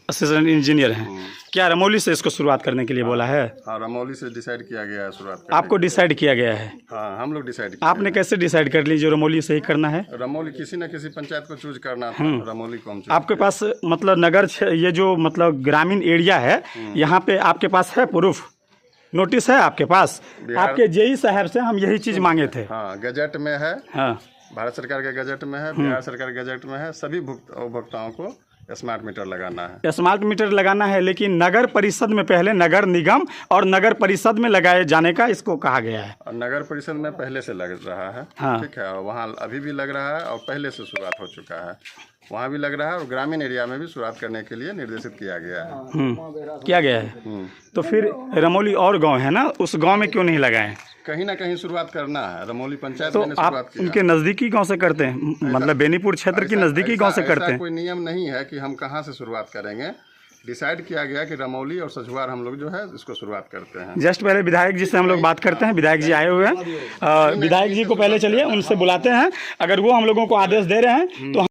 Assistant engineer हैं। क्या रमौली से इसको शुरुआत करने के लिए बोला है? हाँ, रमौली से डिसाइड किया गया है शुरुआत करने आपको डिसाइड किया गया है? हाँ, हम लोग डिसाइड किए आपने कैसे डिसाइड कर ली जो रमौली से ही करना है? रमौली किसी न किसी पंचायत को चूज करना था, रमौली को हम चूज आपके पास मतलब नगर ये जो मतलब ग्रामीण एरिया है, यहाँ पे आपके पास है प्रूफ, नोटिस है आपके पास? आपके जेई साहब से हम यही चीज़ मांगे थे। हाँ, गजट में है। हाँ, भारत सरकार के गजट में है, बिहार सरकार के गजट में है। सभी उपभोक्ताओं को स्मार्ट मीटर लगाना है। स्मार्ट मीटर लगाना है, लेकिन नगर परिषद में पहले नगर निगम और नगर परिषद में लगाए जाने का इसको कहा गया है। और नगर परिषद में पहले से लग रहा है। हाँ। ठीक है, वहाँ अभी भी लग रहा है और पहले से शुरुआत हो चुका है, वहाँ भी लग रहा है और ग्रामीण एरिया में भी शुरुआत करने के लिए निर्देशित किया गया है। किया गया है। तो फिर रमौली और गांव है ना, उस गांव में क्यों नहीं लगाए? कहीं ना कहीं शुरुआत करना है। रमौली पंचायत तो मैंने शुरुआत आप किया। उनके नज़दीकी गांव से करते हैं, मतलब बेनीपुर क्षेत्र की नज़दीकी गांव से करते हैं? कोई नियम नहीं है कि हम कहाँ से शुरुआत करेंगे। डिसाइड किया गया कि रमौली और सजुआर हम लोग जो है इसको शुरुआत करते हैं। जस्ट पहले विधायक जी से हम लोग बात करते हैं। विधायक जी आए हुए हैं, विधायक जी को पहले चलिए उनसे बुलाते हैं। अगर वो हम लोगों को आदेश दे रहे हैं तो